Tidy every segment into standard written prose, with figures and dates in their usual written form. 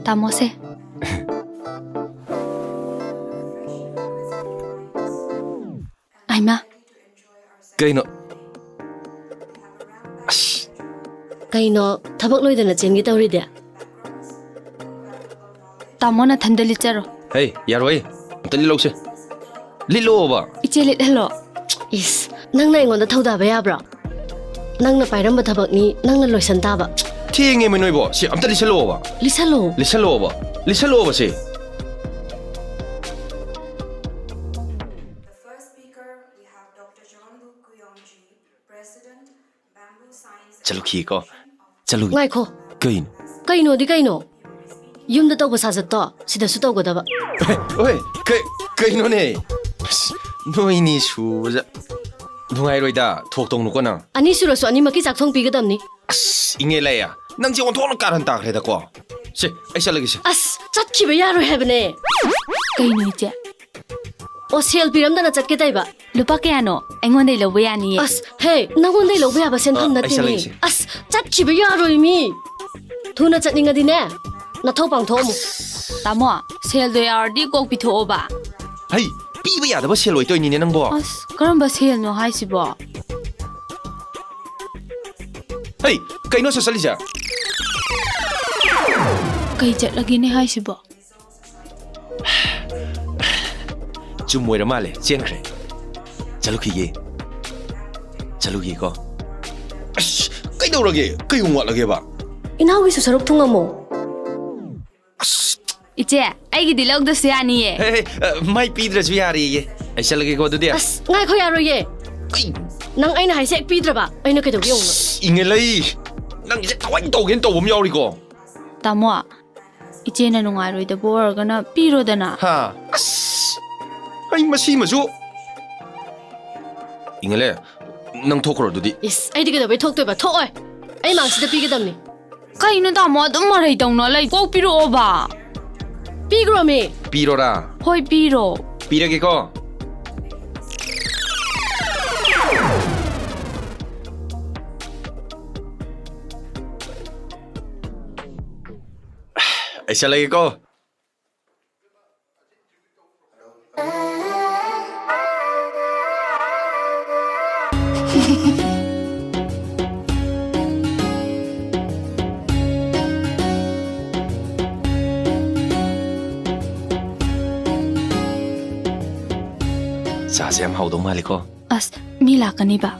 ꯇꯥꯃꯣꯁꯦ ꯑꯩꯃ ꯀꯩꯅꯣ ꯀꯩꯅꯣ ꯊꯕꯛ ꯂꯣꯏꯗꯅ ꯆꯦꯟꯒꯤ ꯇꯧꯔꯤꯗꯦ ꯇꯥꯃꯣꯅ ꯊꯟꯗ ꯂꯤꯠꯆꯔꯣ ꯍꯦ ꯌꯥꯔꯣꯏ ꯑꯝꯇ ꯂꯤꯠꯂꯧꯁꯦ ꯂꯤꯠꯂꯣꯕ ꯏꯆꯦ ꯂꯤꯠꯍꯜꯂꯣ ꯏꯁ ꯅꯪꯅ ꯑꯩꯉꯣꯟꯗ ꯊꯧꯗꯥꯕ ꯌꯥꯕ꯭ꯔꯣ ꯅꯪꯅ ꯄꯥꯏꯔꯝꯕ ꯊꯕꯛꯅꯤ ꯅꯪꯅ ꯂꯣꯏꯁꯟ ꯇꯥꯕ ꯊꯦꯡꯉꯦ ꯃꯤ ꯅꯣꯏꯕꯣ ꯁꯤ ꯑꯝꯇ ꯂꯤꯠꯁꯜꯂꯣꯕ ꯂꯤꯁꯜꯂꯣ ꯂꯤꯠꯁꯜꯂꯣꯕ ꯁꯤ First speaker, we have Dr. Jean-Luc Guyonji, President, Bamboo Science. ꯆꯠꯂꯨꯈꯤꯀꯣ ꯆꯠꯂꯨꯈꯤ ꯉꯥꯏꯈꯣ ꯀꯩꯅꯣ ꯀꯩꯅꯣꯗꯤ ꯀꯩꯅꯣ ꯌꯨꯝꯗ ꯇꯧꯕ ꯁꯥꯖꯠꯇꯣ ꯁꯤꯗꯁꯨ ꯇꯧꯒꯗꯕ ꯍꯣꯏ ꯀꯩꯅꯣꯅꯦ ꯅꯣꯏꯅꯤ ꯁꯨꯕꯖ ꯅꯨꯡꯉꯥꯏꯔꯣꯏꯗ ꯊꯣꯛꯇꯧꯅꯨꯀꯣ ꯅꯪ ꯑꯅꯤ ꯁꯨꯔꯁꯨ ꯑꯅꯤꯃꯛꯀꯤ ꯆꯥꯛꯊꯣꯡ ꯄꯤꯒꯗꯕꯅꯤ ꯏꯪꯉꯦ ꯂꯩꯌꯥ ꯅꯪꯁꯦ ꯑꯣꯟꯊꯣꯛꯅ ꯀꯥꯔꯟ ꯇꯥꯈ꯭ꯔꯦꯗꯀꯣ ꯁꯦ ꯑꯩ ꯆꯠꯂꯒꯦꯁꯦ ꯑꯁ ꯆꯠꯈꯤꯕ ꯌꯥꯔꯣꯏ ꯍꯥꯏꯕꯅꯦ ꯀꯩꯅꯣ ꯏꯆꯦ ꯑꯣ ꯁꯦꯜ ꯄꯤꯔꯝꯗꯅ ꯆꯠꯀꯦ ꯇꯩꯕ ꯂꯨꯄꯥ ꯀꯌꯥꯅꯣ ꯑꯩꯉꯣꯟꯗꯩ ꯂꯧꯕ ꯌꯥꯅꯤꯌꯦ ꯑꯁ ꯍꯦ ꯅꯪꯉꯣꯟꯗꯩ ꯂꯧꯕ ꯌꯥꯕ ꯁꯦꯟꯐꯝ ꯑꯩ ꯅꯠꯇꯦꯅꯦ ꯆꯠꯂꯒꯦꯁꯦ ꯑꯁ ꯆꯠꯈꯤꯕ ꯌꯥꯔꯣꯏ ꯃꯤ ꯊꯨꯅ ꯆꯠꯅꯤꯡꯉꯗꯤꯅꯦ ꯅꯊꯧ ꯄꯥꯡꯊꯣꯛꯑꯝꯃꯨ ꯇꯥꯃꯣ ꯁꯦꯜꯗꯣ ꯌꯥꯎꯔꯗꯤ ꯀꯣꯛ ꯄꯤꯊꯣꯛꯑꯣꯕ ꯍꯩ ꯄꯤꯕ ꯌꯥꯗꯕ ꯁꯦꯜ ꯑꯣꯏꯇꯣꯏꯅꯤꯅꯦ ꯅꯪꯕꯣ ꯑꯁ ꯀꯔꯝꯕ ꯁꯦꯜꯅꯣ ꯍꯥꯏꯁꯤꯕꯣ ꯍꯩ ꯀꯩꯅꯣ ꯆꯠꯂꯤꯁꯦ ꯀꯩ ꯆꯠꯂꯒꯦꯅꯦ ꯍꯥꯏꯁꯤꯕꯣ ꯆꯨꯝ ꯑꯣꯏꯔ ꯃꯥꯜꯂꯦ ꯆꯦꯟꯈ꯭ꯔꯦ ꯆꯠꯂꯨꯈꯤꯀꯣ ꯑꯁ ꯀꯩꯗꯧꯔꯒꯦ ꯀꯩꯒꯨꯝ ꯋꯥꯠꯂꯒꯦꯕ ꯏꯅꯥꯎꯒꯤꯁꯨ ꯁꯔꯨꯛ ꯊꯨꯡꯉꯝꯃꯣ ꯏꯆꯦ ꯑꯩꯒꯤꯗꯤ ꯂꯧꯗꯁꯨ ꯌꯥꯅꯤꯌꯦ ꯍꯦ ꯃꯥꯏ ꯄꯤꯗ꯭ꯔꯁꯨ ꯌꯥꯔꯤꯌꯦ ꯑꯩ ꯆꯠꯂꯒꯦꯀꯣ ꯑꯗꯨꯗꯤ ꯑꯁ ꯉꯥꯏꯈꯣ ꯌꯥꯔꯣꯏꯌꯦ ꯀꯩꯅꯣ ꯅꯪ ꯑꯩꯅ ꯍꯥꯏꯁꯦ ꯍꯦꯛ ꯄꯤꯗ꯭ꯔꯕ ꯑꯩꯅ ꯀꯩꯗꯧꯒꯦ ꯌꯦꯡꯉꯨꯅꯣ ꯏꯪꯉꯦ ꯂꯩ ꯅꯪꯒꯤꯁꯦ ꯊꯋꯥꯏ ꯇꯧꯒꯦꯅ ꯇꯧꯕ ꯑꯃ ꯌꯥꯎꯔꯤꯀꯣ ꯇꯥꯃꯣ ꯏꯆꯦꯅ ꯅꯨꯡꯉꯥꯏꯔꯣꯏꯗꯕ ꯑꯣꯏꯔꯒꯅ ꯄꯤꯔꯣꯗꯅ ꯍꯥ ꯑꯁ ꯑꯩ ꯃꯁꯤꯃꯁꯨ ꯏꯪꯉꯦꯂꯦ ꯅꯪ ꯊꯣꯛꯈ꯭ꯔꯣ ꯑꯗꯨꯗꯤ ꯏꯁ ꯑꯩꯗꯤ ꯀꯩꯗꯧꯕꯩ ꯊꯣꯛꯇꯣꯏꯕ ꯊꯣꯛꯑꯣꯏ ꯑꯩ ꯃꯥꯡꯁꯤꯗ ꯄꯤꯒꯗꯕꯅꯤ ꯀꯩꯅꯣ ꯇꯥꯃꯣ ꯑꯗꯨꯝ ꯃꯔꯩ ꯇꯧꯅ ꯂꯩ ꯀꯣꯛ ꯄꯤꯔꯛꯑꯣꯕ ꯄꯤꯈ꯭ꯔꯣꯃꯤ ꯄꯤꯔꯣꯔꯥ ꯍꯣꯏ ꯄꯤꯔꯣ ꯄꯤꯔꯒꯦꯀꯣ ꯑꯩ ꯆꯠꯂꯒꯦꯀꯣ ꯆꯥꯁꯦ ꯌꯥꯝ ꯍꯥꯎꯗꯧ ꯃꯥꯜꯂꯤꯀꯣ ꯑꯁ ꯃꯤ ꯂꯥꯛꯀꯅꯤꯕ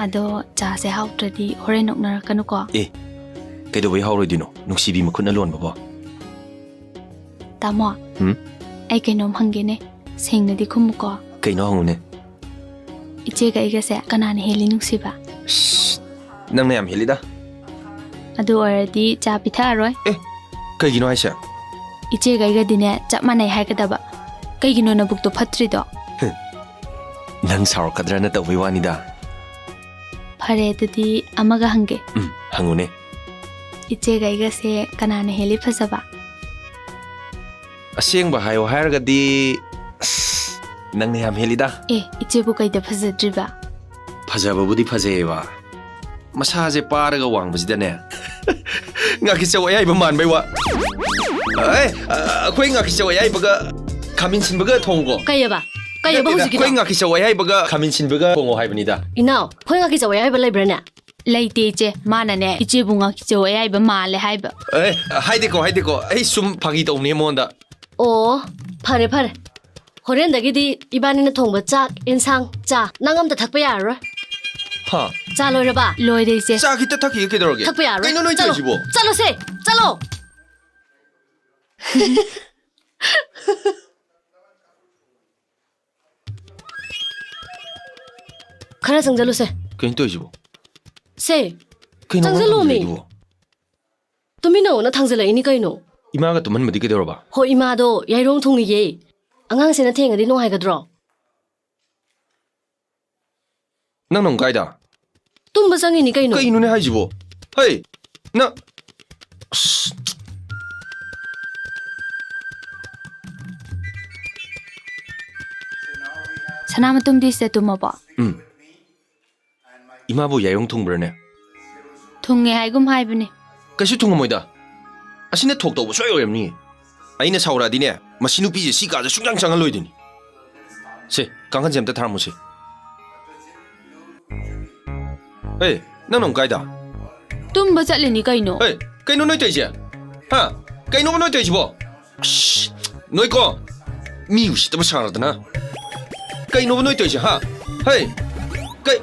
ꯑꯗꯣ ꯆꯥꯁꯦ ꯍꯥꯎꯇ꯭ꯔꯗꯤ ꯍꯣꯔꯦꯟ ꯅꯣꯛꯅꯔꯛꯀꯅꯨꯀꯣ ꯑꯦ ꯀꯩꯗꯧꯕꯩ ꯍꯥꯎꯔꯣꯏꯗꯣꯏꯅꯣ ꯅꯨꯡꯁꯤꯕꯤ ꯃꯈꯨꯠꯅ ꯂꯣꯟꯕꯕꯣ ꯇꯥꯃꯣ ꯑꯩ ꯀꯩꯅꯣꯝ ꯍꯪꯒꯦꯅꯦ ꯁꯦꯡꯅꯗꯤ ꯈꯨꯝꯃꯨꯀꯣ ꯀꯩꯅꯣ ꯍꯪꯉꯨꯅꯦ ꯏꯆꯦꯒ ꯑꯩꯒꯁꯦ ꯀꯅꯥꯅ ꯍꯦꯜꯂꯤ ꯅꯨꯡꯁꯤꯕ ꯅꯪꯅ ꯌꯥꯝ ꯍꯦꯜꯂꯤꯗ ꯑꯗꯨ ꯑꯣꯏꯔꯗꯤ ꯆꯥ ꯄꯤꯊꯛꯑꯔꯣꯏ ꯑꯦ ꯀꯩꯒꯤꯅꯣ ꯍꯥꯏꯁꯦ ꯏꯆꯦꯒ ꯑꯩꯒꯗꯤꯅꯦ ꯆꯞ ꯃꯥꯟꯅꯩ ꯍꯥꯏꯒꯗꯕ ꯀꯩꯒꯤꯅꯣ ꯅꯕꯨꯛꯇꯣ ꯐꯠꯇ꯭ꯔꯤꯗꯣ ꯅꯪ ꯁꯥꯎꯔꯛꯀꯗ꯭ꯔꯅ ꯇꯧꯕꯩ ꯋꯥꯅꯤꯗ ꯐꯔꯦ ꯑꯗꯨꯗꯤ ꯑꯃꯒ ꯍꯪꯒꯦ ꯍꯪꯉꯨꯅꯦ ꯏꯆꯦꯒ ꯑꯩꯒꯁꯦ ꯀꯅꯥꯅ ꯍꯦꯜꯂꯤ ꯐꯖꯕ ꯑꯁꯦꯡꯕ ꯍꯥꯏꯌꯣ ꯍꯥꯏꯔꯒꯗꯤ ꯅꯪꯅ ꯌꯥꯝ ꯍꯦꯜꯂꯤꯗ ꯑꯦ ꯏꯆꯦꯕꯨ ꯀꯩꯗ ꯐꯖꯗ꯭ꯔꯤꯕ ꯐꯖꯕꯕꯨꯗꯤ ꯐꯖꯩꯌꯦꯕ ꯃꯁꯥꯁꯦ ꯄꯥꯔꯒ ꯋꯥꯡꯕꯁꯤꯗꯅꯦ ꯉꯥꯀꯤꯆꯧ ꯑꯌꯥꯏꯕ ꯃꯥꯟꯕꯩ ꯋꯥ ꯑꯩꯈꯣꯏ ꯉꯥꯀꯤꯆꯧ ꯑꯌꯥꯏꯕꯒ ꯈꯥꯃꯦꯟ ꯁꯤꯟꯕꯒ ꯊꯣꯡꯉꯨꯀꯣ ꯀꯩꯑꯕ ꯍꯧꯖꯤꯛꯀꯤꯗꯣ ꯑꯩꯈꯣꯏ ꯉꯥꯀꯤꯆꯧ ꯑꯌꯥꯏꯕꯒ ꯈꯥꯃꯦꯟ ꯁꯤꯟꯕꯒ ꯊꯣꯡꯉꯣ ꯍꯥꯏꯕꯅꯤꯗ ꯏꯅꯥꯎ ꯑꯩꯈꯣꯏ ꯉꯥꯀꯤ ꯆꯋꯥꯏ ꯍꯥꯏꯕ ꯂꯩꯕ꯭ꯔꯥꯅꯦ ꯂꯩꯇꯦ ꯏꯆꯦ ꯃꯥꯅꯅꯦ ꯏꯆꯦꯕꯨ ꯉꯥꯀꯤꯆꯧ ꯑꯌꯥꯏꯕ ꯃꯥꯜꯂꯦ ꯍꯥꯏꯕ ꯍꯥꯏꯗꯦꯀꯣ ꯑꯩ ꯁꯨꯝ ꯐꯥꯒꯤ ꯇꯧꯅꯦ ꯃꯉꯣꯟꯗ ꯑꯣ ꯐꯔꯦ ꯍꯣꯔꯦꯟꯗꯒꯤꯗꯤ ꯏꯕꯥꯅꯤꯅ ꯊꯣꯡꯕ ꯆꯥꯛ ꯌꯦꯟꯁꯥꯡ ꯆꯥ ꯅꯪ ꯑꯝꯇ ꯊꯛꯄ ꯌꯥꯔꯔꯣꯏ ꯍꯥ ꯆꯥ ꯂꯣꯏꯔꯕ ꯂꯣꯏꯔꯦ ꯏꯆꯦ ꯆꯥ ꯈꯤꯇ ꯊꯛꯈꯤꯒꯦ ꯀꯩꯗꯧꯔꯒꯦ ꯊꯛꯄ ꯌꯥꯔꯔꯣꯏ ꯀꯩꯅꯣ ꯅꯣꯏ ꯇꯧꯔꯤꯁꯤꯕꯣ ꯆꯠꯂꯣꯁꯦ ꯆꯠꯂꯣ खरा चंगजलो से कहीं तो इजबो से चंगजलो मी तुमी नो ना थांगजला इनी कइनो इमा गा तुमन मदि केदोरबा हो इमा दो याइरोंग थोंगी ये अंगांग से ना थेंगदी नो हाइगद्रो नंग नंग कायदा तुम बसंगी नि कइनो ने हाइजिबो हे ना सनामतुम दिसे तुमबो इमा बो यायोंग थुंगब्रने थुंगे हाइगुम हाइबने ꯀꯩꯁꯨ ꯊꯨꯡꯉꯝꯃꯣꯏꯗ ꯑꯁꯤꯅ ꯊꯣꯛꯇꯧꯕ ꯁꯣꯏ ꯑꯣꯏꯔꯝꯅꯤ ꯑꯩꯅ ꯁꯥꯎꯔꯛꯑꯗꯤꯅꯦ ꯃꯁꯤ ꯅꯨꯄꯤꯁꯦ ꯁꯤ ꯀꯥꯁꯦ ꯁꯨꯡꯆꯪ ꯆꯪꯍꯜꯂꯣꯏꯗꯣꯏꯅꯤ ꯁꯦ ꯀꯥꯡꯈꯟꯁꯦ ꯑꯝꯇ ꯊꯥꯔꯝꯃꯨꯁꯦ ꯑꯦ ꯅꯪ ꯑꯃꯨꯛ ꯀꯥꯏꯗ ꯇꯨꯝꯕ ꯆꯠꯂꯤꯅꯤ ꯀꯩꯅꯣ ꯑꯦ ꯀꯩꯅꯣ ꯅꯣꯏ ꯇꯧꯔꯤꯁꯦ ꯍꯥ ꯀꯩꯅꯣꯕ ꯅꯣꯏ ꯇꯧꯔꯤꯁꯤꯕꯣ ꯑꯁ ꯅꯣꯏꯀꯣ ꯃꯤ 우시ꯠꯇꯕ ꯁꯥꯔꯗꯅ ꯀꯩꯅꯣꯕ ꯅꯣꯏ ꯇꯧꯔꯤꯁꯦ ꯍꯥ ꯍꯦ ꯀꯩ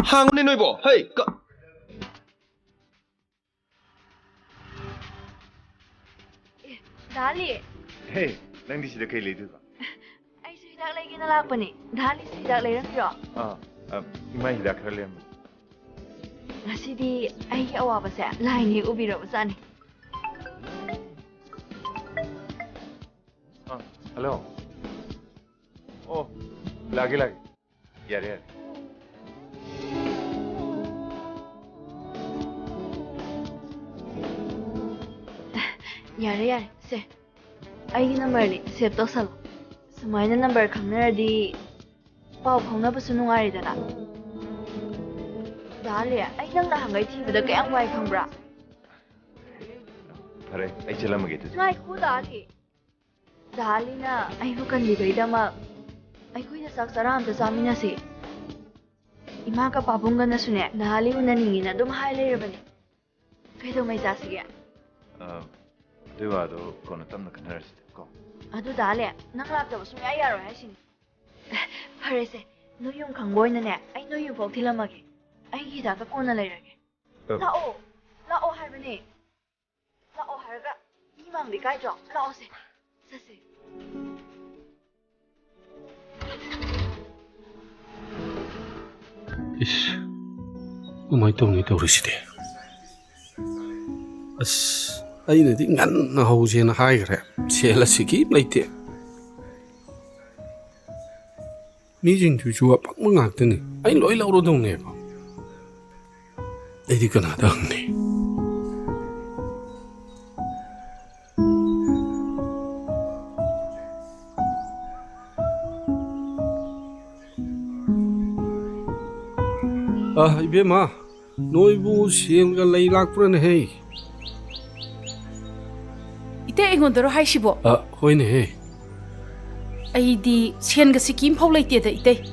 ꯍꯥꯡꯉꯨꯅꯦ ꯅꯣꯏꯕꯣ ꯍꯦ ꯙꯥꯂꯤ ꯍꯦ ꯅꯪꯗꯤ ꯁꯤꯗ ꯀꯩ ꯂꯩꯗꯣꯏꯕ ꯑꯩꯁꯨ ꯍꯤꯗꯥꯛ ꯂꯩꯒꯦꯅ ꯂꯥꯛꯄꯅꯦ ꯙꯥꯂꯤꯁꯨ ꯍꯤꯗꯥꯛ ꯂꯩꯔꯝꯗ꯭ꯔꯣ ꯏꯃꯥ ꯍꯤꯗꯥꯛ ꯈꯔ ꯂꯩꯔꯝꯕ ꯉꯁꯤꯗꯤ ꯑꯩꯒꯤ ꯑꯋꯥꯕꯁꯦ ꯂꯥꯏꯅ ꯍꯦꯛ ꯎꯕꯤꯔꯕꯖꯥꯠꯅꯤ ꯍꯜꯂꯣ ꯑꯣ ꯂꯥꯛꯒꯦ ꯌꯥꯔꯦ ꯌꯥꯔꯦ ꯌꯥꯔꯦ ꯌꯥꯔꯦ ꯁꯦ ꯑꯩꯒꯤ ꯅꯝꯕꯔꯅꯤ ꯁꯦꯚ ꯇꯧꯁꯜꯂꯣ ꯁꯨꯃꯥꯏꯅ ꯅꯝꯕꯔ ꯈꯪꯅꯔꯗꯤ ꯄꯥꯎ ꯐꯥꯎꯅꯕꯁꯨ ꯅꯨꯡꯉꯥꯏꯔꯦꯗꯅ ꯙꯥꯂꯤ ꯑꯩ ꯅꯪ ꯅꯍꯥꯟꯒꯩ ꯊꯤꯕꯗ ꯀꯌꯥꯝ ꯋꯥꯏ ꯈꯪꯕ꯭ꯔꯥ ꯐꯔꯦ ꯑꯩ ꯆꯠꯂꯝꯃꯒꯦ ꯑꯗꯨꯗꯤ ꯉꯥꯏꯈꯣ ꯙꯥꯂꯤ ꯙꯥꯂꯤꯅ ꯑꯩꯕꯨ ꯀꯟꯕꯤꯕꯩꯗꯃꯛ ꯑꯩꯈꯣꯏꯗ ꯆꯥꯛ ꯆꯔꯥ ꯑꯝꯇ ꯆꯥꯃꯤꯟꯅꯁꯤ ꯏꯃꯥꯒ ꯄꯥꯕꯨꯡꯒꯅꯁꯨꯅꯦ ꯙꯥꯂꯤ ꯎꯅꯅꯤꯡꯉꯤꯅ ꯑꯗꯨꯝ ꯍꯥꯏ ꯂꯩꯔꯕꯅꯤ ꯀꯩꯗꯧꯉꯩ ꯆꯥꯁꯤꯒꯦ ꯑꯗꯨꯏ ꯋꯥꯗꯣ ꯀꯣꯟꯅ ꯇꯞꯅ ꯈꯟꯅꯔꯁꯤꯗ ꯀꯣ ꯑꯗꯨ ꯙꯥꯂꯤ ꯅꯪ ꯂꯥꯛꯇꯕ ꯁꯨꯡꯌꯥ ꯌꯥꯔꯣꯏ ꯍꯥꯏꯁꯤꯅꯤ ꯐꯔꯦꯁꯦ ꯅꯣꯏ ꯌꯨꯝ ꯈꯪꯕ ꯑꯣꯏꯅꯅꯦ ꯑꯩ ꯅꯣꯏ ꯌꯨꯝꯐꯥꯎ ꯊꯤꯜꯂꯝꯃꯒꯦ ꯑꯩꯒꯤ ꯍꯤꯗꯥꯛꯀ ꯀꯣꯟꯅ ꯂꯩꯔꯒꯦ ꯂꯥꯛꯑꯣ ꯂꯥꯛꯑꯣ ꯍꯥꯏꯕꯅꯦ ꯂꯥꯛꯑꯣ ꯍꯥꯏꯔꯒ ꯃꯤ ꯃꯥꯡꯗ ꯏꯀꯥꯏꯗ꯭ꯔꯣ ꯂꯥꯛꯑꯣꯁꯦ ꯆꯠꯁꯦ 이씨, 그만이 똥이 떠오르시대. 아씨, 아이네디 ꯉꯟꯅ ꯍꯧꯁꯦꯅ 하이그래. ꯁꯦꯜꯂꯁꯤꯒꯤ ꯂꯩꯇꯦ. ꯃꯤꯁꯤꯡꯗꯨꯁꯨ ꯑꯄꯪꯕ ꯉꯥꯛꯇꯅꯤ. ꯑꯩ ꯂꯣꯏ ꯂꯧꯔꯗꯧꯅꯦꯕ. ꯑꯩꯗꯤ ꯀꯅꯥꯗ ꯍꯪꯅꯤ? 이베마, 너희부 시행가 레이락프라네. 이때 이건대로 하시보. 호이네. 아이디 시행가 시킴 파울레이 때다 이때.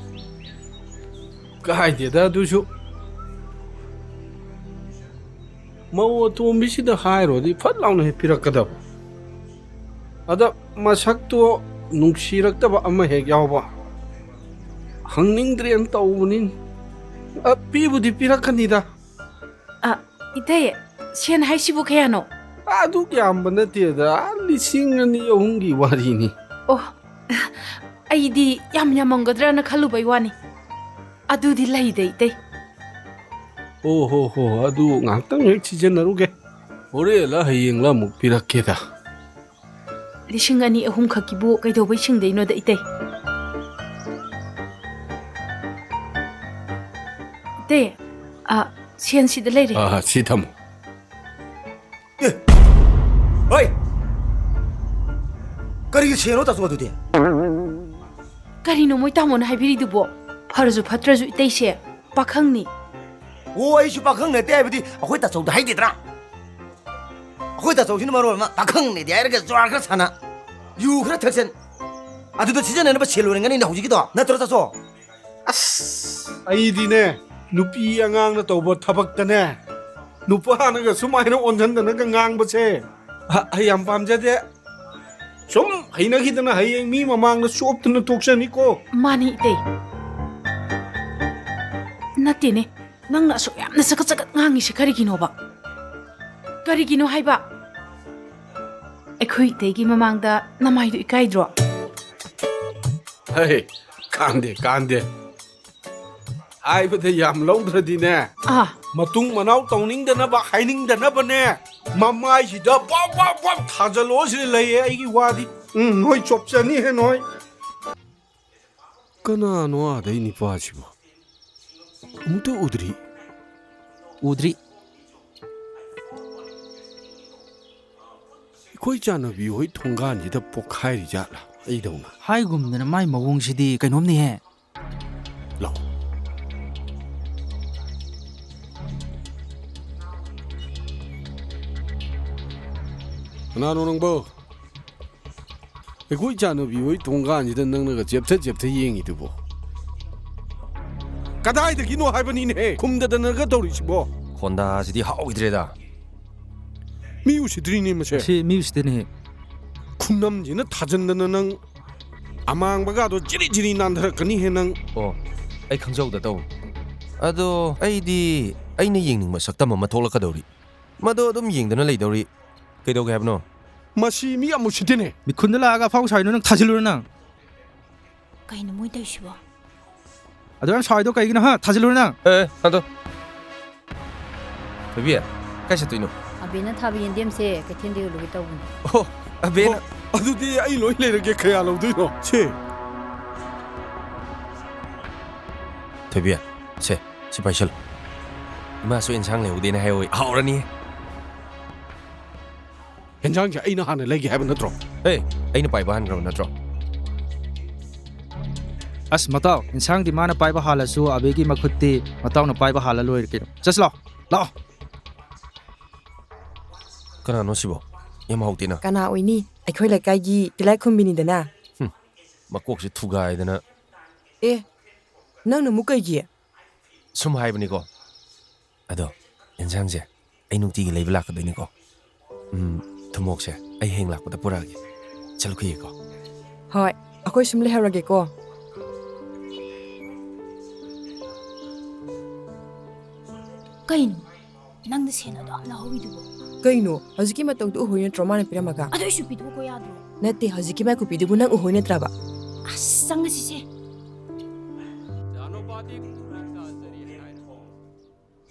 가이데다 두쇼. 뭐 도미시다 하이로디 팟라우나 해피락가다. 아다 마삭도 눅시락다바 아마 해야오바. 항닝들이 떠오르닌 삐부디 삐락합니다. 이때 시행 하시보 개야노. 아두기 안 받았대다. 리싱은이 용기 와리니. 아이디 얌얌한거드라나 칼루바이 와니. 아두디 라이데 이때. 오호호 아두 낭땅 치제나루게. 올해라 하이행라 목 삐락해다. 리싱아니 어홈카기부 가이도바이 싱데이노다 이때. 네, 시안 씨들 레이리. 시타모. 어이! 그리고 시엔오다 쏘아도 돼. 까리노 모이 따모나 하이비리두보. 파르주 파트라주 이때시에 빠캉니. 오아이슈 빠캉네 때부디 아코이다 쏘도 하이디더라. 아코이다 쏘시는 말로 빠캉네 대야르게 쫙 사나. 유그라 턱센. 아두도 지전에는 뭐 실로는 거니 나오지기도. 나 들었다 쏘. 아이디네. 누피 양앙나 떠버 타박다네. 누파 하나가 수마이나 온전다는 그 낭버세. 하이암 밤자대. 좀 하이나기드나 하이행 미 마망나 수업드는 독선이고. 마니 이때. 나띠네. 낭나 소얌나 사갓사갓 낭이시 가리기노바. 가리기노 하이바. 에코이 때기 마망다 나마이도 이까이드로. 헤이 간데. 아이부터 얌 롱드라디네. 마tung 마나우 똥닝다나바 하이닝다나바네. 마마이시다 빡빡빡 타절로시 레이 아이기 와디. 너희 좁잖니 해 너희. 그나 너아 데이니 빠지고. 아무도 우드리. 거있잖아 위호이 통과한지다 복하이리잖아. 이동아. 하이금드는 마이 머공시디 그놈니해. 나노 낭보 이거 있잖아 비오이 동간이다 낭나가 잽터 얘기두보 까다이드기노 할버니네 kum다다 너가 도리시보 콘다지디 하오이드레다 미우시드리니 마세 시 미우시드네 쿤남지는 타전다는 낭 아망바가도 찌리찌리 난다라까니 해낭 ꯑꯩ ꯈꯪꯖꯧꯗ ꯇꯧ ꯑꯗꯣ ꯑꯩꯗꯤ ꯑꯩꯅ ꯌꯦꯡꯅꯤꯡꯕ ꯁꯛꯇꯝ ꯑꯃ ꯊꯣꯛꯂꯛꯀꯗꯧꯔꯤ ꯃꯗꯣ ꯑꯗꯨꯝ ꯌꯦꯡꯗꯅ ꯂꯩꯗꯧꯔꯤ ꯀꯩꯗꯧꯒꯦ ꯍꯥꯏꯕꯅꯣ 마시 미야무시드네 미쿤들 나가 파고 사이노 능 타질로르 능 ꯀꯩꯅꯣ ꯃꯣꯏ ꯇꯧꯏꯁꯤꯕꯣ 아도랑 사이도 까이기나 하 타질로르 능 ꯑꯦ ꯑꯗꯣ ꯊꯣꯏꯕꯤ ꯀꯥꯏ ꯆꯠꯇꯣꯏꯅꯣ ꯑꯕꯦꯅ ꯊꯥꯕ ꯌꯦꯟꯗꯦꯝꯁꯦ ꯀꯩꯊꯦꯜꯗ ꯌꯣꯜꯂꯨꯒꯦ ꯇꯧꯕꯅꯤ ꯑꯕꯦꯅ ꯑꯗꯨꯗꯤ ꯑꯩ ꯂꯣꯏ ꯂꯩꯔꯒꯦ ꯀꯌꯥ ꯂꯧꯗꯣꯏꯅꯣ ꯁꯦ ꯊꯣꯏꯕꯤ ꯁꯤ ꯄꯥꯏꯁꯜꯂꯨ 이마수 인상 레우디네 하요이 하오라니 현장에 아이나 하나 레기 하면 너트로 에이 아이나 빠이바 한 그럼 너트로 अस मताओ इंसान दी माना पाइबा हालसु अबेगी मखुत्ती मताओ न पाइबा हाला लोइर के जस लाओ कनानो सिबो यम हाउतिना कना ओइनी अखोइ लकाइगी तिलाइ खुम्बिनीदना मकोकसे थुगाइदना ए नंग मुकैगी सुम हाइबनिको अदो इंसांगसे आई नुक्तिगी लेबा लाकदोइनिको थुमोकसे आई हेंग लाकपदा पुरागी चलखुयेको होय अखोइ सुम लेहरगेको ꯀꯩꯅꯣ ꯅꯪꯅ ꯁꯦꯟꯅꯗꯣ ꯌꯥꯝ ꯂꯧꯍꯧꯔꯤꯗꯨꯕꯣ ꯀꯩꯅꯣ ꯍꯧꯖꯤꯛꯀꯤ ꯃꯇꯧꯗꯨ ꯎꯍꯣꯏ ꯅꯠꯇ꯭ꯔꯣ ꯃꯥꯅ ꯄꯤꯔꯝꯃꯒ ꯑꯗꯨ ꯑꯩꯁꯨ ꯄꯤꯊꯣꯛꯀꯣ ꯌꯥꯗ꯭ꯔꯣ ꯅꯠꯇꯦ ꯍꯧꯖꯤꯛꯀꯤ ꯃꯥꯏ ꯀꯨꯄꯤꯗꯨꯕꯨ ꯅꯪ ꯎꯍꯣꯏ ꯅꯠꯇ꯭ꯔꯕ ꯑꯁ ꯆꯪꯉꯁꯤꯁꯦ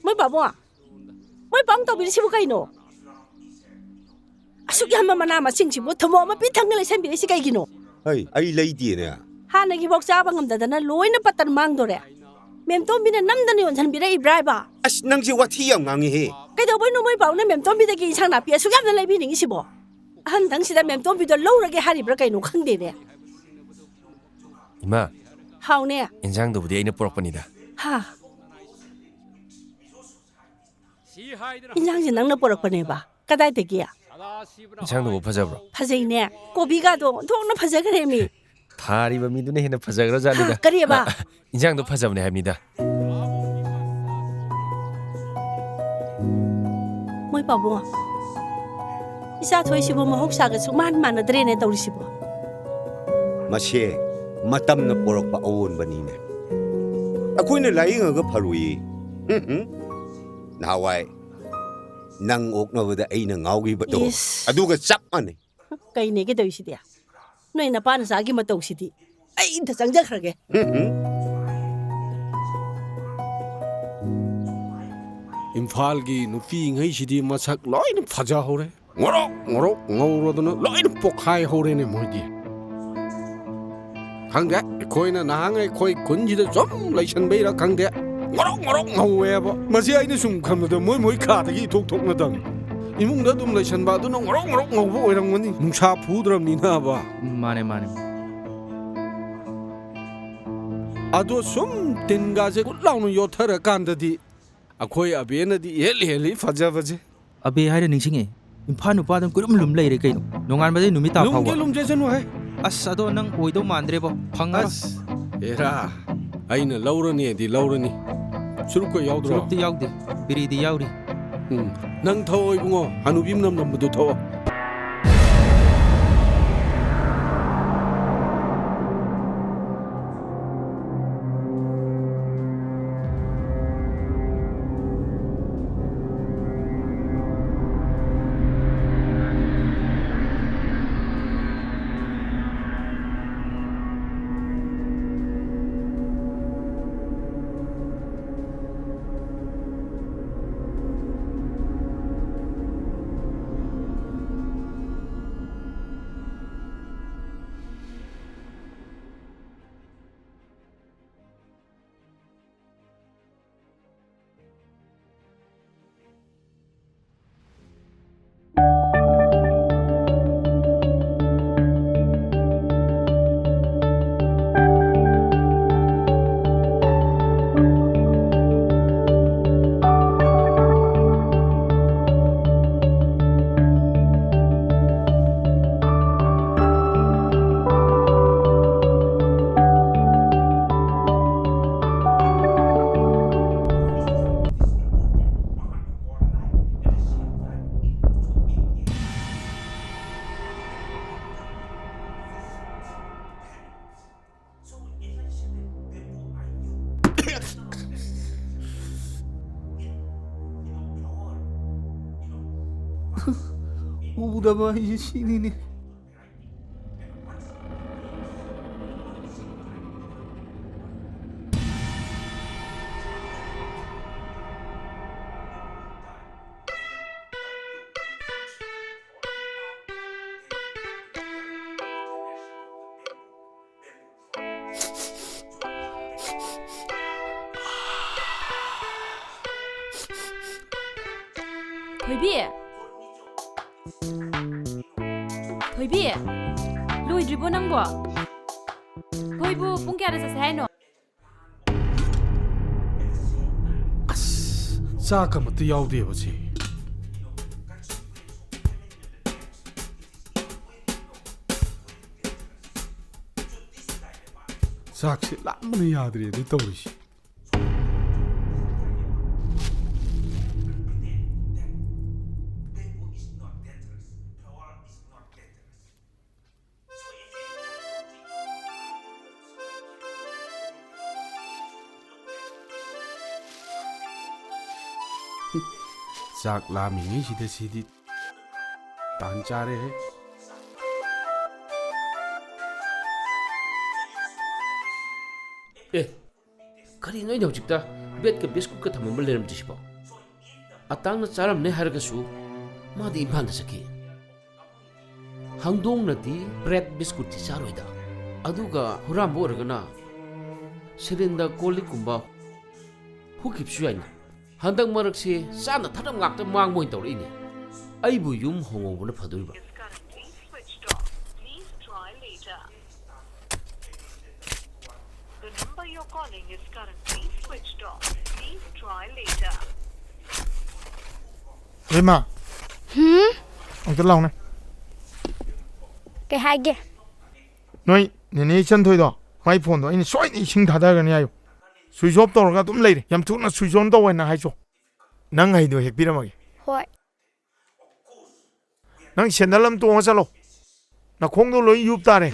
ꯃꯣꯏ ꯄꯥꯕꯨꯡ ꯃꯣꯏ ꯄꯥꯕꯨꯡ ꯇꯧꯕꯤꯔꯤꯁꯤꯕꯨ ꯀꯩꯅꯣ ꯑꯁꯨꯛ ꯌꯥꯝꯕ ꯃꯅꯥ ꯃꯁꯤꯡꯁꯤꯕꯨ ꯊꯨꯝꯃꯣꯛ ꯑꯃ ꯄꯤꯛ ꯊꯟꯅ ꯂꯩꯁꯟꯕꯤꯔꯤꯁꯤ ꯀꯩꯒꯤꯅꯣ ꯑꯩ ꯂꯩꯇꯦꯅꯦ ꯍꯥꯟꯅꯒꯤꯐꯥꯎ ꯆꯥꯕ ꯉꯝꯗꯗꯅ ꯂꯣꯏꯅ ꯄꯠꯇꯅ ꯃꯥꯡꯗꯣꯔꯦ ꯃꯦꯝꯇꯣꯝꯕꯤꯅ ꯅꯝꯗꯅ ꯌꯣꯟꯁꯤꯟꯕꯤꯔꯛꯏꯕ꯭ꯔꯥ ꯍꯥꯏꯕ ꯑꯁ ꯅꯪꯁꯦ ꯋꯥꯊꯤ ꯌꯥꯝ ꯉꯥꯡꯉꯤꯍꯦ ꯀꯩꯗꯧꯕꯩꯅꯣ ꯃꯣꯏ ꯄꯥꯕꯨꯡꯅ ꯃꯦꯝꯇꯣꯝꯕꯤꯗꯒꯤ ꯏꯟꯁꯥꯡ ꯅꯥꯄꯤ ꯑꯁꯨꯛ ꯌꯥꯝꯅ ꯂꯩꯕꯤꯅꯤꯡꯉꯤꯁꯤꯕꯣ ꯑꯍꯟꯗꯪꯁꯤꯗ ꯃꯦꯝꯇꯣꯝꯕꯤꯗꯣ ꯂꯧꯔꯒꯦ ꯍꯥꯏꯔꯤꯕ꯭ꯔꯥ ꯀꯩꯅꯣ ꯈꯪꯗꯦꯅꯦ 이마 ꯍꯥꯎꯅꯦ 인상도부디 아이나 뿌럭뻔이다 하 인상지 낭나 뿌럭뻔해봐 까다이대기야 인상도 못 파잡으러 파제이네 고비가도 동나 파자그래미 파리바 미두네 해나 파자그러 자니다 그래봐 인상도 파잡네 합니다 뭐이 바보 이사 토이시보 뭐 혹사가 수만 만나드레네 떠오르시보 ꯃꯁꯦ ꯃꯇꯝꯅ ꯄꯣꯔꯛꯄ ꯑꯑꯣꯟꯕꯅꯤꯅꯦ ꯑꯩꯈꯣꯏꯅ ꯂꯥꯏꯌꯦꯡꯉꯒ ꯐꯔꯨꯏ ꯅꯍꯥꯟꯋꯥꯏ ꯅꯪ ꯑꯣꯛꯅꯕꯗ ꯑꯩꯅ ꯉꯥꯎꯈꯤꯕꯗꯣ ꯑꯗꯨꯒ ꯆꯞ ꯃꯥꯟꯅꯩ ꯀꯩꯅꯦꯒꯦ ꯇꯧꯏꯁꯤꯗꯤ ꯅꯣꯏ ꯅꯄꯥꯅ ꯆꯥꯒꯤ ꯃꯇꯧꯁꯤꯗꯤ ꯑꯩ 인ta ꯆꯪꯖꯈ꯭ꯔꯒꯦ 임팔기 누피잉헤이시디 마삭 로이는 파자호래 ngo록 ngauroduna loin pokhai horene moidi khangde koina nahang ai koi kunjida som laisan beira khangde ngorok ngaweba masi aina sum khamda moi kha dagi thok na dang imungda dum laisan ba du ngorok ngawbo oirangmani nungsa phudramni na ba माने ado sum tinga je launu yothara kandadi akhoi abenadi heli fajabaje अबे हाइरे निंसिंगे इम्फा नुपादम कुरुम लुम लेरे कइनो नोंगान बदे नुमिता फावा lumje jenu hai अस अदो नंग ओइदो मानद्रेबो फंगा era aina laurani di laurani suruko yaudro सुरुक्ति याउदे बिरिदी याउरी nang thoi bungo hanubim nam budu tho ꯎꯗꯕ ꯑꯩꯁꯦ ꯁꯤꯅꯤꯅꯦ ꯊꯣꯏꯕꯤ ꯊꯣꯏꯕꯤ ꯂꯣꯏꯗ꯭ꯔꯤꯕꯣ ꯅꯪꯕꯣ ꯊꯣꯏꯕꯨ ꯄꯨꯡ ꯀꯌꯥꯗ ꯆꯠꯁꯦ ꯍꯥꯏꯅꯣ ꯆꯥꯛ ꯑꯃꯠꯇ ꯌꯥꯎꯗꯦꯕ ꯁꯤ ꯆꯥꯛꯁꯦ ꯂꯥꯝꯕꯅ ꯌꯥꯗ꯭ꯔꯦ ꯑꯗꯨ ꯇꯧꯔꯤꯁꯤ ꯆꯥꯛ ꯂꯥꯝꯃꯤꯉꯩꯁꯤꯗ ꯁꯤꯗꯤ ꯇꯥꯟ ꯆꯥꯔꯦꯍꯦ ꯀꯔꯤꯅꯣ ꯑꯩꯅ ꯍꯧꯖꯤꯛꯇ ꯕ꯭ꯔꯦꯗꯀ ꯕꯤꯁꯀꯨꯠꯀ ꯊꯝꯃꯝꯕ ꯂꯩꯔꯝꯗ꯭ꯔꯤꯁꯤꯕꯣ ꯑꯇꯥꯡꯅ ꯆꯥꯔꯝꯅꯦ ꯍꯥꯏꯔꯒꯁꯨ ꯃꯥꯗꯤ ꯏꯝꯐꯥꯜꯗ ꯆꯠꯈꯤ ꯍꯪꯗꯣꯡꯅꯗꯤ ꯕ꯭ꯔꯦꯗ ꯕꯤꯁꯀꯨꯠꯇꯤ ꯆꯥꯔꯣꯏꯗ ꯑꯗꯨꯒ ꯍꯨꯔꯥꯟꯕ ꯑꯣꯏꯔꯒꯅ ꯁꯤꯂꯤꯟꯗ ꯀꯣꯜꯂꯤꯛꯀꯨꯝꯕ ꯍꯨꯈꯤꯕꯁꯨ ꯌꯥꯏꯅ ꯍꯟꯗꯛ ꯃꯔꯛꯁꯦ ꯆꯥꯅ ꯊꯛꯅꯕ ꯉꯥꯛꯇ ꯃꯥꯡꯕ ꯑꯣꯏꯅ ꯇꯧꯔꯛꯏꯅꯦ ꯑꯩꯕꯨ ꯌꯨꯝ ꯍꯣꯡꯍꯧꯕꯅ ꯐꯗꯣꯔꯤꯕ ꯏꯃꯥ ꯑꯝꯇ ꯂꯥꯎꯅꯦ ꯀꯩ ꯍꯥꯏꯒꯦ ꯅꯣꯏ ꯅꯦꯅꯦ ꯏꯆꯟꯊꯣꯏꯗꯣ ꯃꯥꯏ ꯐꯣꯟꯗꯣ ꯑꯩꯅ ꯁꯣꯏꯅ ꯏꯁꯤꯡ ꯊꯥꯗꯒꯅꯤ ꯍꯥꯏꯌꯨ ꯁ꯭ꯋꯤꯆ ꯑꯣꯐ ꯇꯧꯔꯒ ꯑꯗꯨꯝ ꯂꯩꯔꯦ ꯌꯥꯝ ꯊꯨꯅ ꯁ꯭ꯋꯤꯆ ꯑꯣꯟ ꯇꯧꯋꯦꯅ ꯍꯥꯏꯁꯣ ꯅꯪ ꯍꯩꯗꯣ ꯍꯦꯛ ꯄꯤꯔꯝꯃꯒꯦ ꯍꯣꯏ ꯅꯪ ꯁꯦꯟꯗꯜ ꯑꯃ ꯇꯣꯡꯉ ꯆꯠꯂꯣ ꯅꯈꯣꯡꯗꯣ ꯂꯣꯏ ꯌꯨꯞ ꯇꯥꯔꯦ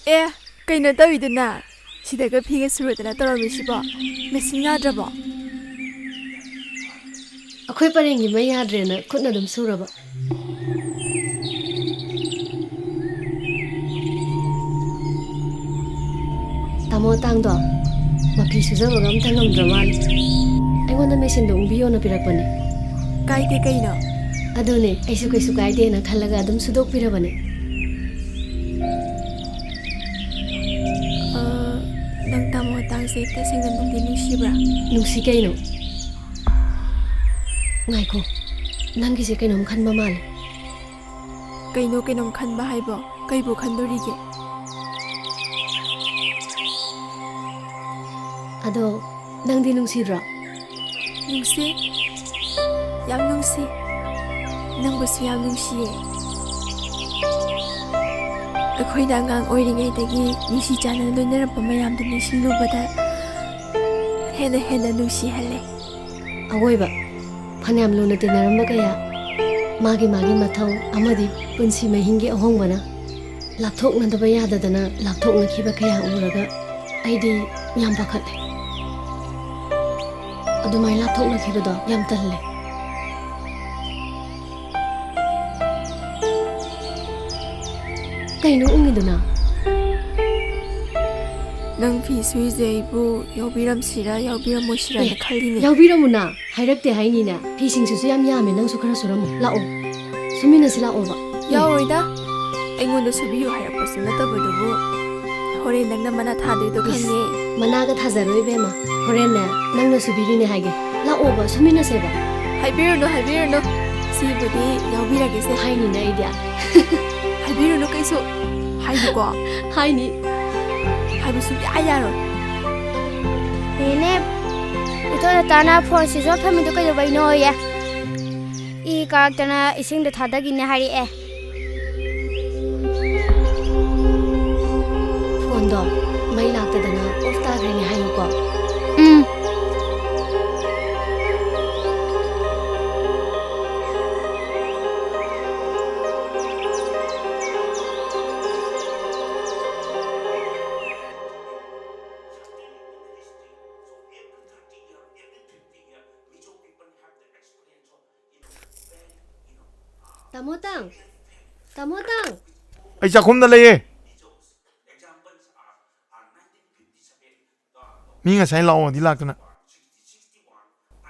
ꯑꯦ ꯀꯩꯅꯣ ꯇꯧꯋꯤꯗꯨꯅ ꯁꯤꯗꯒ ꯐꯤꯒ ꯁꯨꯔꯗꯅ ꯇꯧꯔꯝꯃꯤꯁꯤꯕꯣ ꯃꯦꯆꯤꯟ ꯌꯥꯗ꯭ꯔꯕꯣ ꯑꯩꯈꯣꯏ ꯄꯔꯦꯡꯒꯤ ꯃꯩ ꯌꯥꯗ꯭ꯔꯦꯅ ꯈꯨꯠꯅ ꯑꯗꯨꯝ ꯁꯨꯔꯕ ꯇꯥꯃꯣ ꯇꯥꯡꯗꯣ ꯃꯐꯤ ꯁꯨꯖꯕꯒ ꯑꯝꯇ ꯉꯝꯗ꯭ꯔ ꯃꯥꯜꯂꯦ ꯑꯩꯉꯣꯟꯗ ꯃꯦꯆꯤꯟꯗꯣ ꯎꯪꯕꯤꯌꯣꯅ ꯄꯤꯔꯛꯄꯅꯦ ꯀꯥꯏꯗꯦ ꯀꯩꯅꯣ ꯑꯗꯨꯅꯦ ꯑꯩꯁꯨ ꯀꯩꯁꯨ ꯀꯥꯏꯗꯦꯅ ꯈꯜꯂꯒ ꯑꯗꯨꯝ ꯁꯨꯗꯣꯛꯄꯤꯔꯕꯅꯦ ꯅꯪ ꯇꯥꯃꯣ ꯇꯥꯡꯁꯦ ꯇꯁꯦꯡꯅ ꯅꯨꯡꯗꯤ ꯅꯨꯡꯁꯤꯕ꯭ꯔꯥ ꯅꯨꯡꯁꯤ ꯀꯩꯅꯣ ꯉꯥꯏꯈꯣ ꯅꯪꯒꯤꯁꯦ ꯀꯩꯅꯣꯝ ꯈꯟꯕ ꯃꯥꯜꯂꯦ ꯀꯩꯅꯣꯝ ꯈꯟꯕ ꯍꯥꯏꯕꯣ ꯀꯩꯕꯨ ꯈꯟꯗꯣꯔꯤꯒꯦ ꯑꯗꯣ ꯅꯪꯗꯤ ꯅꯨꯡꯁꯤꯗ꯭ꯔꯣ ꯅꯨꯡꯁꯤ ꯌꯥꯝ ꯅꯨꯡꯁꯤ ꯅꯪꯕꯨꯁꯨ ꯌꯥꯝ ꯅꯨꯡꯁꯤꯌꯦ ꯑꯩꯈꯣꯏꯅ ꯑꯉꯥꯡ ꯑꯣꯏꯔꯤꯉꯩꯗꯒꯤ ꯅꯨꯡꯁꯤ ꯆꯥꯟꯅꯅ ꯂꯣꯏꯅꯔꯛꯄ ꯃꯌꯥꯝꯗꯨ ꯅꯤꯡꯁꯤꯡꯂꯨꯕꯗ ꯍꯦꯟꯅ ꯅꯨꯡꯁꯤꯍꯜꯂꯦ ꯑꯋꯣꯏꯕ ꯐꯅꯌꯥꯝ ꯂꯨꯅ ꯇꯤꯟꯅꯔꯝꯕ ꯀꯌꯥ ꯃꯥꯒꯤ ꯃꯊꯧ ꯑꯃꯗꯤ ꯄꯨꯟꯁꯤ ꯃꯍꯤꯡꯒꯤ ꯑꯍꯣꯡꯕꯅ ꯂꯥꯞꯊꯣꯛꯅꯗꯕ ꯌꯥꯗꯗꯅ ꯂꯥꯞꯊꯣꯛꯅꯈꯤꯕ ꯀꯌꯥ ꯎꯔꯒ ꯑꯩꯗꯤ ꯌꯥꯝ ꯄꯥꯈꯠꯂꯦ ꯑꯗꯨꯃꯥꯏꯅ ꯂꯥꯞꯊꯣꯛꯅꯈꯤꯕꯗꯣ ꯌꯥꯝ ꯇꯜꯂꯦ ꯀꯩꯅꯣ ꯎꯪꯉꯤꯗꯨꯅ ꯅꯪ ꯐꯤ ꯁꯨꯏꯁꯦ ꯑꯩꯕꯨ ꯌꯥꯎꯕꯤꯔꯝꯁꯤꯔꯥ ꯌꯥꯎꯕꯤꯔꯝꯃꯣꯏꯁꯤꯔꯥꯅ ꯈꯜꯂꯤꯅꯦ ꯌꯥꯎꯕꯤꯔꯝꯃꯨꯅ ꯍꯥꯏꯔꯛꯇꯦ ꯍꯥꯏꯅꯤꯅꯦ ꯐꯤꯁꯤꯡꯁꯤꯁꯨ ꯌꯥꯝ ꯌꯥꯝꯃꯦ ꯅꯪꯁꯨ ꯈꯔ ꯁꯨꯔꯝꯃꯨ ꯂꯥꯛꯑꯣ ꯁꯨꯃꯤꯟꯅꯁꯤ ꯂꯥꯛꯑꯣꯕ ꯌꯥꯎꯔꯣꯏꯗ ꯑꯩꯉꯣꯟꯗ ꯁꯨꯕꯤꯌꯨ ꯍꯥꯏꯔꯛꯄꯁꯨ ꯅꯠꯇꯕꯗꯨꯕꯨ ꯍꯣꯔꯦꯟ ꯅꯪꯅ ꯃ나 ꯊꯥꯗꯣꯏꯗꯣ ꯈꯪꯉꯦ ꯃꯅꯥꯒ ꯊꯥꯖꯔꯣꯏ ꯏꯕꯦꯝꯃ ꯍꯣꯔꯦꯟꯅꯦ ꯅꯪꯅ ꯁꯨꯕꯤꯔꯤꯅꯦ ꯍꯥꯏꯒꯦ ꯂꯥꯛꯑꯣꯕ ꯁꯨꯃꯤꯟꯅꯁꯦꯕ ꯍꯥꯏꯕꯤꯔꯨꯅꯨ ꯁꯤꯕꯨꯗꯤ ꯌꯥꯎꯕꯤꯔꯒꯦꯁꯦ ꯍꯥꯏꯅꯤꯅꯦ ꯑꯩꯗꯤ ꯍꯥꯏꯕꯤꯔꯨꯅꯨ ꯀꯩꯁꯨ ꯍꯥꯏꯕꯀꯣ ꯍꯥꯏꯅꯤ ꯍꯥꯏꯕ ꯁꯨꯡꯌꯥ ꯌꯥꯔꯣꯏ ꯅꯦꯅꯦ ꯏꯇꯣꯅ ꯇꯥꯅ ꯐꯣꯟ ꯁ꯭ꯋꯤꯆ ꯑꯣꯐ ꯊꯝꯃꯤꯗꯣ ꯀꯩꯗꯧꯕꯩꯅꯣꯌꯦ ꯏ ꯀꯥꯔꯛꯇꯅ ꯏꯁꯤꯡꯗ ꯊꯥꯗꯒꯤꯅꯦ ꯍꯥꯏꯔꯛꯑꯦ ꯐꯣꯟꯗꯣ ꯃꯩ ꯂꯥꯛꯇꯗꯅ of ꯇꯥꯈ꯭ꯔꯦꯅꯦ ꯍꯥꯏꯌꯨꯀꯣ Tamo tang. Tamo tang. ไอ้จากคมนั่นเลยมีเงินใช้เราดีลักตัวน่ะ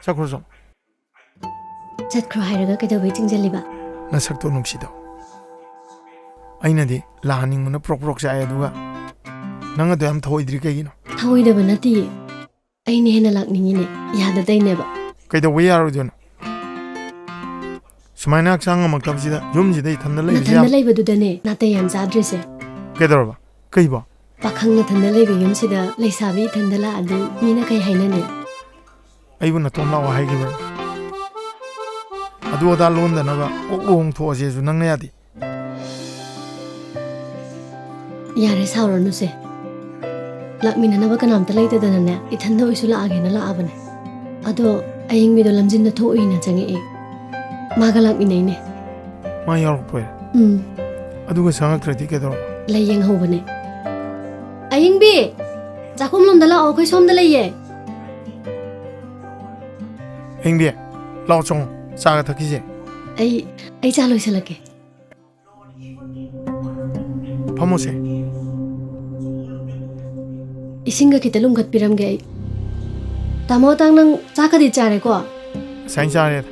สักครู่สอง Chat cry raga ke dawi ting jaliba. น่าสักตัวนุ่มสิดาวไอ้นั่นดิลานิงมันปรกใช่ดูกะนั่งก็ตัวทอยดริกกิน Thoi da banati. Ai ne na lak ningi ne. Ya da dai ne ba. ใครตัวเวียร์ดูนะสมัยนักช่างมาคลับสิดายุ่มสิได้ทันได้เลย Na สิ than da lai ba du da ne. Na te yam za dre se. ใครตัวบ้าใครบ้า Pakhang na than da lai ba yum si da lai sa bi than da la adu. Ni na kai hai na ne. ไอ้บุญน่ะต้มเล่าให้กี่บ้าดูตาล้วนแต่นะก็โอ้โหงทัวร์เสียสุนังเนี่ยดิ Ya re sa ro nu se. Lak min na ba kanam ta lai te da na ne. I than da oi su la age na la abane. Ado aying mi do lamjin na tho oi na change e. Ma ga lak mi nei ne. มาอยากไปดูก็สังเกตที่แกตัว Lai yang ho bane. Aying bi. Jakom lom da la o khoi som da lai ye. เองเบี้ยเราจงสร้างทักกี้เจ Ai cha loi se la ke. พอมเส Ising ga kita lum khat piram ge. Tamo tang nang cha ka di cha re ko. สังจารย์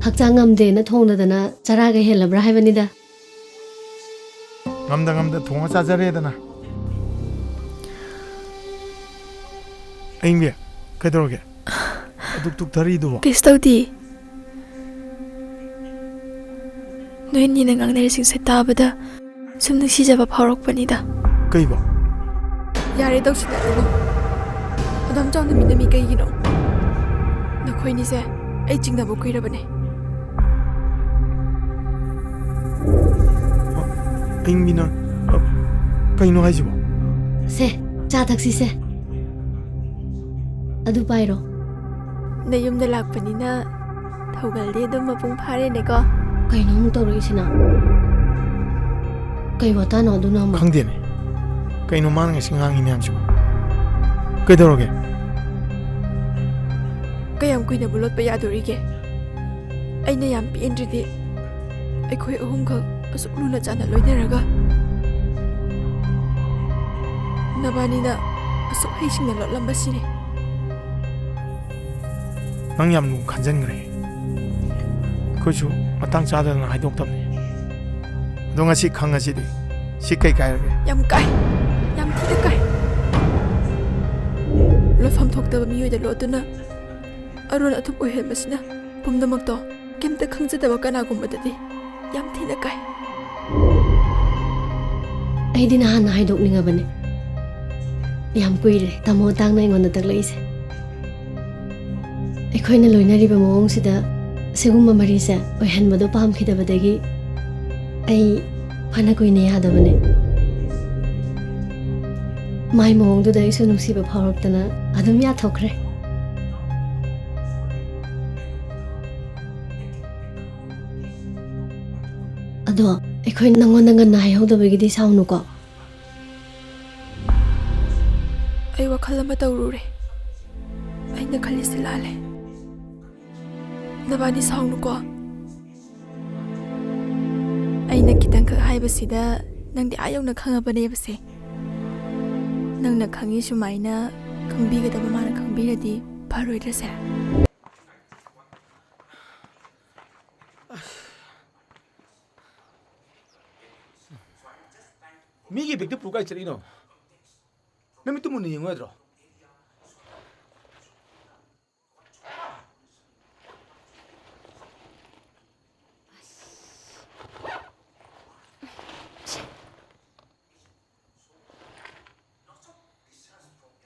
Hak cha ngam de na thong da na chara ga hel bra hai bani da. งำแต่ทงอาจารย์เรียดนะเองเบี้ยใครตัวแกทุกทารีดูวะ Please tau di. Noi ni nang ang nere sing sa tabada. Sum nang si jaba phawrok pani da. ใครบ้า Yare tau sin na. Adam chang na mi na mi kai gi no. Na khoi ni se ai ching da bu kui ra bane. เองมีนะใครน้อยสิบ่ Se cha thak si se. Adu pai ro. Na yum da lak pani na. Thaugal de dum mapung phare ne ko. Kai no mu to ro isina. Kai wa ta no du na ma. ขังเดียนใครน้องมันไงสิงหางอินยามสิบ่ใครตัวแก Kayam kui na bulot pa ya dori ge. Ai na yam pi endri di. Ai khoi ahum kha asuk lu na chana loi na raga. Nabani na asuk hai sing na lot lamba sini. นั่งยำหนูขันเจนกันเลยคือชูมาตั้งใจเดินหายดกตับนี่ตรงอาชีพขังอาชีพดิชีไกลๆเลย Yam kai. Yam thi da kai. Lo fam thok da ba mi yoi da lo tu na. Aron athup oi hel masina. Pum da mak to. Kem ta khang ja da ba kana gum ba da di. Yam thi da kai. Ai din han hai dok ninga bane. Yam kui re tamo tang na ngon da lai se. Ai khoi na loi na ri ba mong si da segum ma mari se oi han ma do pam khi da ba da gi. Ai phana kui ne ya da bane. Mai mong du da isu nung si ba phawrok ta na adum ya thokre. Ado ai khoi nangon nangan na hai ho da ba gi di saw nu ko. Ai wakhal ma tawru re. Ai na khali se la le. Nabani saw nu ko. Ai na kitang ka hai ba si da nang di ayaw na khanga ba ne ba se. Nang na khangi sumai na khangbi ga da ma na khangbi ra di pharoi ra se. 미기 백대 불가 있잖아 이놈. 남이 또 문이 영어야 들어.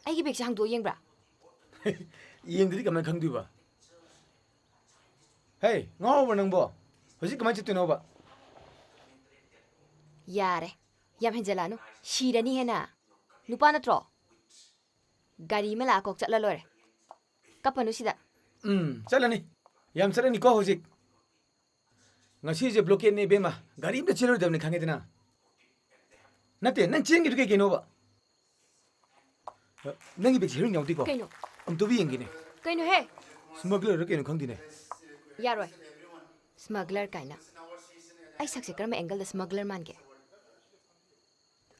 아이기 백시 항도 이행브라. 이행들이 가만 강두 봐. 헤이, ngó mà nâng bò. Hồi xí cầm tụi nó bà. 야래. 얌 henjalanu. 시라니 해나. 누빠나 트로. 가리 메라 꼭 잘라로래. 까빠누 시다. 잘라니. 얌 잘라니 거 호직. ngasi je blockade ne bema. 가리 임다 치료를 되면 강해 되나. 나때 난 지행기 두개 개노 봐. nang ibig siya yung di ko. Kaino? Ang tuwi yung gini. Kaino he? Smuggler rin kayo ng kang dine. Yaroy. Smuggler काइना I सक्से करम angle the smuggler मान के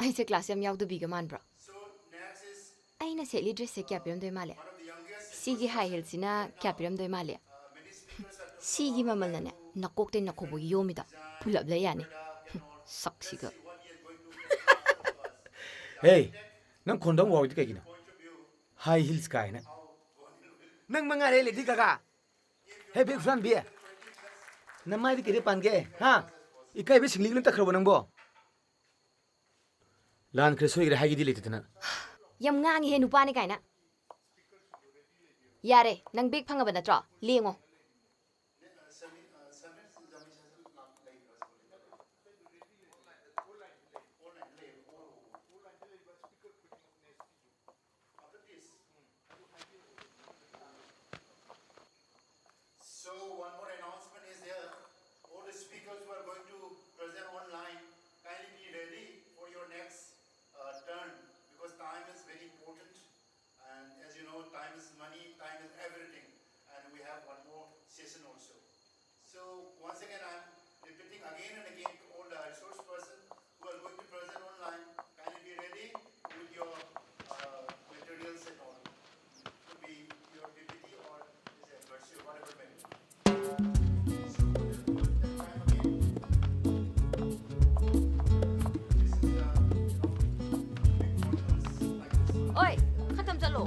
आई से class यम याउदु बिगा मान bro I ना सेली ड्रेस से क्या पिरम दे माले सीगी हाई हिल सिना क्या पिरम दे माले सीगी ममल ने नकोकते नकोबो योमिदा पुलब ले यानी सक्सिगा हे नंग खोंदम वाउदी कगिना हाई हिल्स काइना नंग मंगारे लेदी काका हे बिग फ्रन बिया नमाई दी केरे पानगे हां इकाई बे सिंगलिंग न तखरबो नंगबो लान क्रे सोइगरे हागी दी लेते तना यम ngang he nupa ni kaina yare nang big phanga ba natro lengo So one more announcement is there. All the speakers who are going to present online, kindly be ready for your next turn because time is very important. And as you know, time is money, time is everything. And we have one more session also. So once again, I'm repeating again and again to all the resource persons who are going to present online, kindly be ready with your materials and all. To be your PPT or is a virtual, whatever may be. Oi, khatam chalo.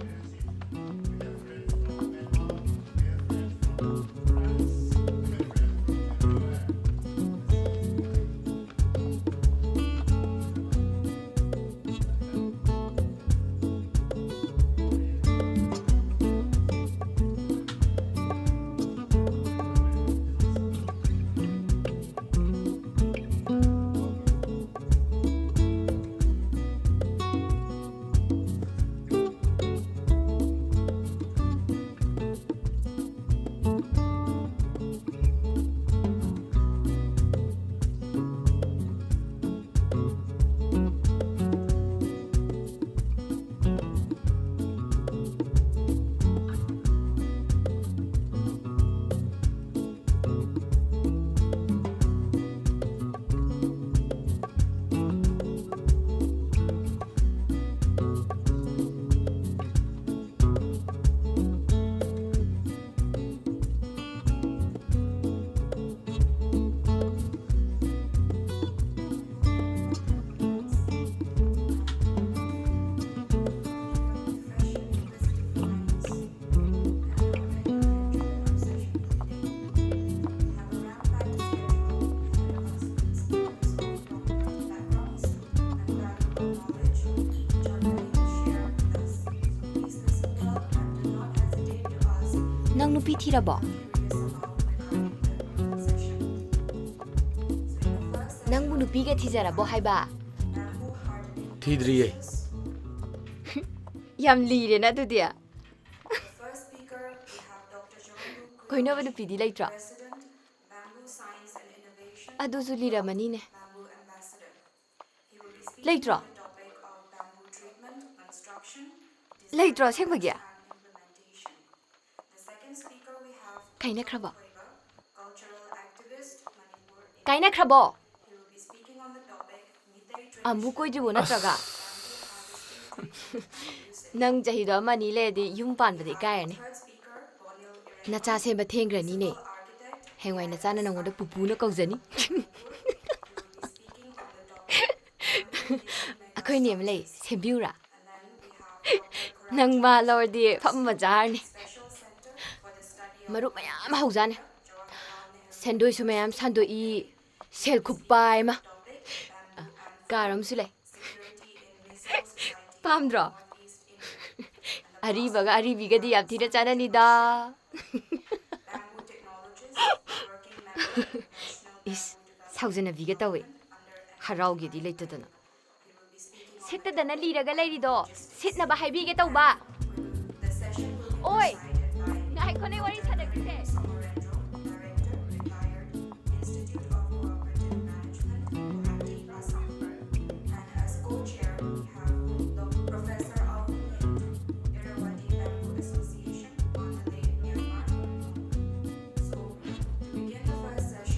Nang nupi thira ba nang bu nupi ga thijara bo hai ba थीद्रिये yam li re na tu dia koina ba nupi di laitra adu zu li ramani ne laitra laitra seng ba gya kaina kraba kaina krabo amu koi ju na traga nang jahi da mani le di yum pan ba de kai ne na cha se ba theng grani ne hengwai na cha na nang da pupu na kau jani akhoi nem le sembiu ra nang ma lor di pham ma jar ne marup mayam haujane sendoi su mayam sandoi i sel khupai ma karam su le pamdro ari baga ari biga di apthi ra chana ni da is saujana biga tawe harau ge di leita dana setta dana liraga lairi do sitna ba haibi ge tauba oi nai kone wari sada kise Association on the Lake Myanmar. So to begin the first session,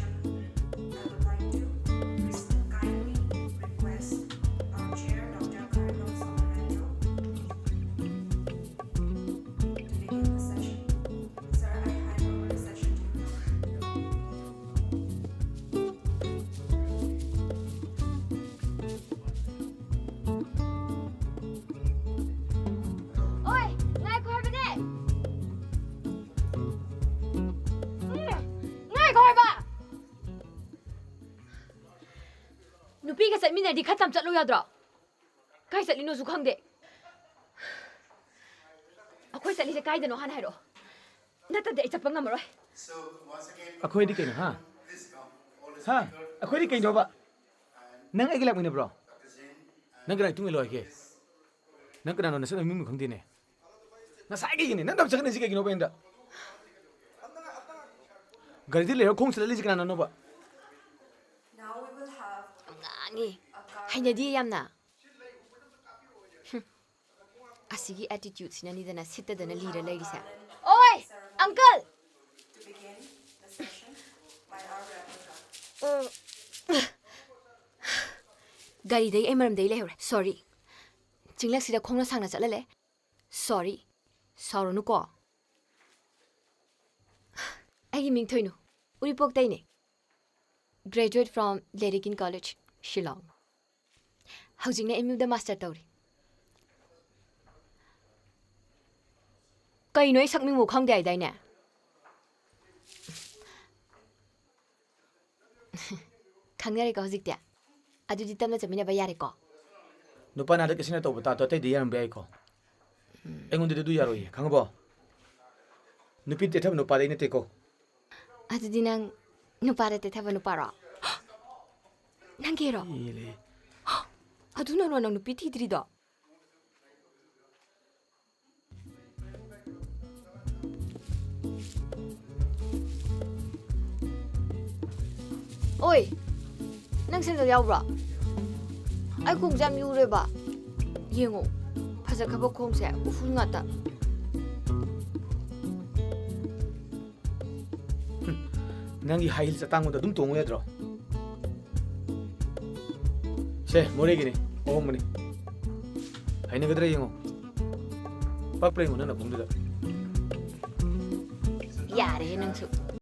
ꯉꯥꯏꯈꯣ ꯍꯥꯏꯕ ꯅꯨꯄꯤꯒ ꯆꯠꯃꯤꯟꯅꯔꯗꯤ ꯈꯔ ꯇꯝ ꯆꯠꯂꯨ ꯌꯥꯗ꯭ꯔꯣ ꯀꯥꯏ ꯆꯠꯂꯤꯅꯣꯁꯨ ꯈꯪꯗꯦ ꯑꯩꯈꯣꯏ ꯆꯠꯂꯤꯁꯦ ꯀꯥꯏꯗꯅꯣ ꯍꯥꯟꯅ ꯍꯥꯏꯔꯛꯑꯣ ꯅꯠꯇ꯭ꯔꯗꯤ ꯑꯩ ꯆꯠꯄ ꯉꯝꯃꯔꯣꯏ ꯑꯩꯈꯣꯏꯗꯤ ꯀꯩꯅꯣ ꯍꯥ ꯑꯩꯈꯣꯏꯗꯤ ꯀꯩꯅꯣꯕ ꯅꯪ ꯑꯩꯒ ꯂꯥꯛꯃꯤꯟꯅꯕ꯭ꯔꯣ ꯅꯪ ꯀꯅꯥ ꯇꯨꯡ ꯏꯜꯂꯣꯏꯒꯦ ꯅꯪ ꯀꯅꯥꯅꯣ ꯅꯁꯛ ꯃꯃꯤꯡ ꯈꯪꯗꯦꯅꯦ ꯉꯁꯥꯏꯒꯤꯅꯦ ꯅꯪ ꯇꯞ ꯆꯠꯀꯅꯤꯁꯤ ꯀꯩꯒꯤꯅꯣꯕ ꯑꯩꯉꯣꯟꯗ ꯒꯥꯔꯤꯗꯤ ꯂꯩꯔ ꯈꯣꯡ ꯆꯠꯂꯤꯁꯤ ꯀꯅꯥꯅꯣꯕ ꯉꯥꯡꯉꯤ ꯍꯩꯅꯗꯤꯌꯦ ꯌꯥꯝꯅ ꯑꯁꯤꯒꯤ ꯑꯦꯇꯤꯇ꯭ꯌꯨꯗꯁꯤꯅꯅꯤꯗꯅ ꯁꯤꯠꯇꯗꯅ ꯂꯤꯔ ꯂꯩꯔꯤꯁꯦ ꯑꯣꯏ ꯑꯪꯀꯜ ꯒꯥꯔꯤꯗꯩ ꯑꯩ ꯃꯔꯝꯗꯩ ꯂꯩꯍꯧꯔꯦ ꯁꯣꯔꯤ ꯆꯤꯡꯂꯛꯁꯤꯗ ꯈꯣꯡꯅ ꯁꯥꯡꯅ ꯆꯠꯍꯜꯂꯦ ꯁꯣꯔꯤ ꯁꯥꯎꯔꯅꯨꯀꯣ ꯑꯩꯒꯤ ꯃꯤꯡ ꯊꯣꯏꯅꯨ ꯎꯔꯤꯄꯣꯛꯇꯩꯅꯦ ꯒ꯭ꯔꯦꯖꯨꯑꯦꯠ ꯐ꯭ꯔꯣꯝ ꯂꯦꯔꯤꯀꯤꯟ ꯀꯣꯂꯦꯖ ꯁꯤꯂꯣꯡ ꯍꯧꯖꯤꯛꯅ MUꯗ ꯃꯥꯁꯇꯔ ꯇꯧꯔꯤ ꯀꯩꯅꯣ ꯑꯩ ꯁꯛꯃꯤꯡꯕꯨ ꯈꯪꯗꯦ ꯍꯥꯏꯗꯥꯏꯅꯦ ꯈꯪꯅꯔꯦꯀꯣ ꯍꯧꯖꯤꯛꯇꯤ ꯑꯗꯨꯗꯤ ꯇꯞꯅ ꯆꯠꯃꯤꯟꯅꯕ ꯌꯥꯔꯦꯀꯣ ꯅꯨꯄꯥ ꯅꯥꯗ ꯀꯩꯁꯤꯅ ꯇꯧꯕ ꯇꯥꯇꯣ ꯑꯇꯩꯗꯤ ꯌꯥꯔꯝꯕ ꯌꯥꯏꯀꯣ ꯑꯩꯉꯣꯟꯗꯗꯤ ꯑꯗꯨ ꯌꯥꯔꯣꯏꯌꯦ ꯈꯪꯉꯕꯣ ꯅꯨꯄꯤ ꯇꯦꯊꯕ ꯅꯨꯄꯥꯗꯩ ꯅꯠꯇꯦꯀꯣ ꯑꯗꯨꯗꯤ ꯅꯪ ꯅꯨꯄꯥꯗ ꯇꯦꯊꯕ ꯅꯨꯄꯥꯔꯣ ꯅꯪꯒꯤꯔꯣ ꯑꯗꯨꯅꯔꯣ ꯅꯪ ꯅꯨꯄꯤ ꯊꯤꯗ꯭ꯔꯤꯗꯣ ꯑꯣꯏ ꯅꯪ ꯁꯦꯟꯗꯜ ꯌꯥꯎꯕ꯭ꯔꯣ ꯑꯩ ꯈꯣꯡꯁꯦ ꯌꯥꯝ ꯌꯨꯔꯦꯕ ꯌꯦꯡꯉꯣ ꯐꯖꯈ꯭ꯔꯕ ꯈꯣꯡꯁꯦ ꯎꯐꯨꯜ ꯉꯥꯛꯇ ꯅꯪꯒꯤ ꯍꯥꯏ ꯍꯤꯜꯁ ꯑꯇꯥꯡꯕꯗꯣ ꯑꯗꯨꯝ ꯇꯣꯡꯉꯨ ꯌꯥꯗ꯭ꯔꯣ ꯁꯦ ꯃꯣꯔꯦꯒꯤꯅꯤ ꯑꯍꯣꯡꯕꯅꯤ ꯍꯩꯅꯒꯗ꯭ꯔꯥ ꯌꯦꯡꯉꯣ ꯄꯛꯄ꯭ꯔꯥ ꯌꯦꯡꯉꯣ ꯅꯪ ꯈꯣꯡꯗꯨꯗ ꯌꯥꯔꯦꯍꯦ ꯅꯪꯁꯨ